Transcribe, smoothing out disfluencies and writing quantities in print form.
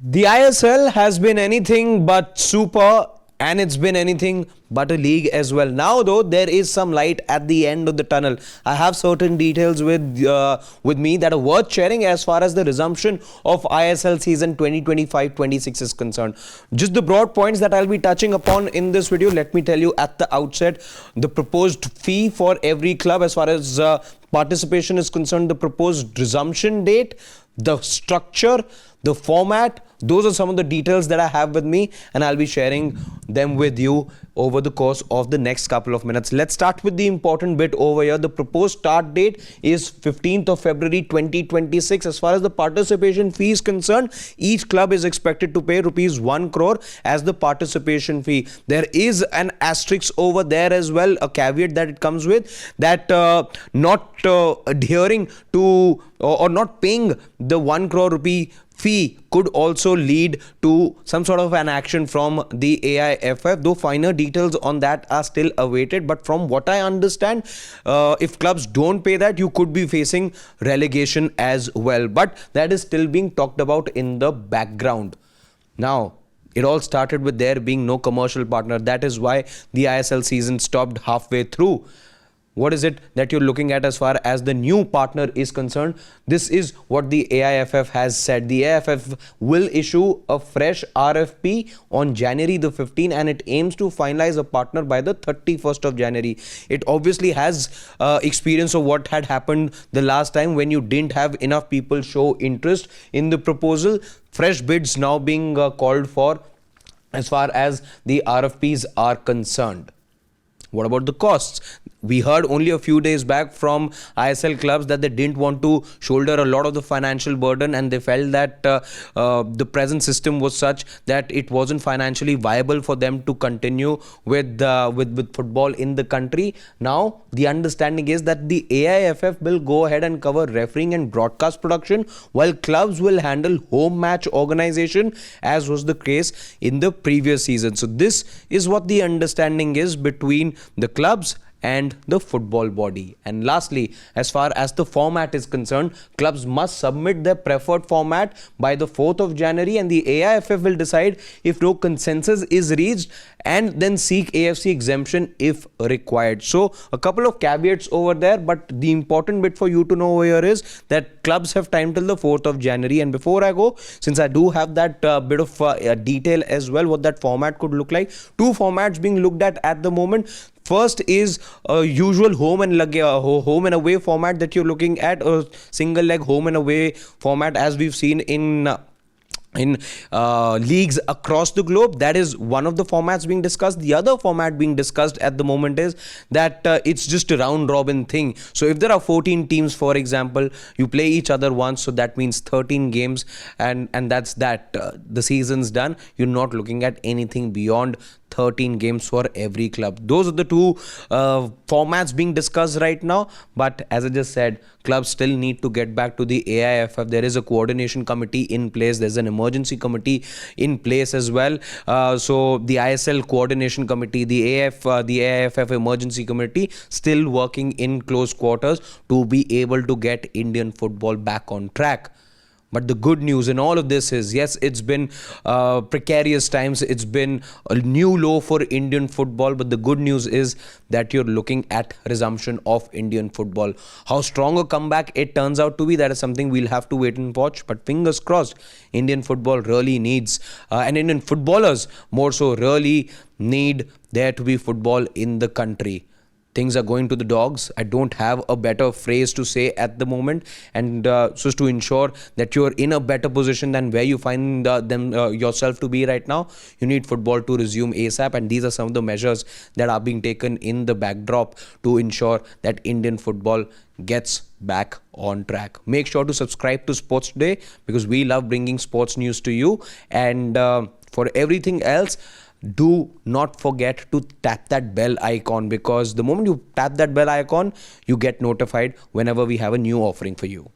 The ISL has been anything but super, and it's been anything but a league as well. Now, though, there is some light at the end of the tunnel. I have certain details with me that are worth sharing as far as the resumption of ISL season 2025-26 is concerned. Just the broad points that I'll be touching upon in this video. Let me tell you at the outset the proposed fee for every club as far as participation is concerned, the proposed resumption date, the structure, the format. Those are some of the details that I have with me, and I'll be sharing them with you over the course of the next couple of minutes. Let's start with the important bit over here. The proposed start date is 15th of February 2026. As far as the participation fee is concerned, each club is expected to pay rupees 1 crore as the participation fee. There is an asterisk over there as well, a caveat that it comes with, that not adhering to or not paying the 1 crore rupee fee could also lead to some sort of an action from the AIFF, though finer details on that are still awaited. But from what I understand, if clubs don't pay that, you could be facing relegation as well. But that is still being talked about in the background. Now, it all started with there being no commercial partner. That is why the ISL season stopped halfway through. What is it that you're looking at as far as the new partner is concerned? This is what the AIFF has said. The AIFF will issue a fresh RFP on January the 15th, and it aims to finalize a partner by the 31st of January. It obviously has experience of what had happened the last time when you didn't have enough people show interest in the proposal. Fresh bids now being called for as far as the RFPs are concerned. What about the costs? We heard only a few days back from ISL clubs that they didn't want to shoulder a lot of the financial burden, and they felt that the present system was such that it wasn't financially viable for them to continue with football in the country. Now, the understanding is that the AIFF will go ahead and cover refereeing and broadcast production, while clubs will handle home match organization, as was the case in the previous season. So this is what the understanding is between the clubs and the football body. And lastly, as far as the format is concerned, clubs must submit their preferred format by the 4th of January, and the AIFF will decide if no consensus is reached and then seek AFC exemption if required. So a couple of caveats over there, but the important bit for you to know over here is that clubs have time till the 4th of January. And before I go, since I do have that bit of detail as well, what that format could look like, two formats being looked at the moment. First is a usual home and away format that you're looking at, a single leg home and away format as we've seen in leagues across the globe. That is one of the formats being discussed. The other format being discussed at the moment is that it's just a round robin thing. So if there are 14 teams, for example, you play each other once, so that means 13 games, and that's that. The season's done. You're not looking at anything beyond 13 games for every club. Those are the two formats being discussed right now. But as I just said, clubs still need to get back to the AIFF. There is a coordination committee in place. There's an emergency committee in place as well. So the ISL coordination committee, the AIFF emergency committee, still working in close quarters to be able to get Indian football back on track. But the good news in all of this is, yes, it's been precarious times. It's been a new low for Indian football. But the good news is that you're looking at resumption of Indian football. How strong a comeback it turns out to be, that is something we'll have to wait and watch. But fingers crossed, Indian football really needs, and Indian footballers more so really need there to be football in the country. Things are going to the dogs. I don't have a better phrase to say at the moment. And so as to ensure that you're in a better position than where you find yourself to be right now, you need football to resume ASAP. And these are some of the measures that are being taken in the backdrop to ensure that Indian football gets back on track. Make sure to subscribe to Sports Today, because we love bringing sports news to you. And for everything else, do not forget to tap that bell icon, because the moment you tap that bell icon, you get notified whenever we have a new offering for you.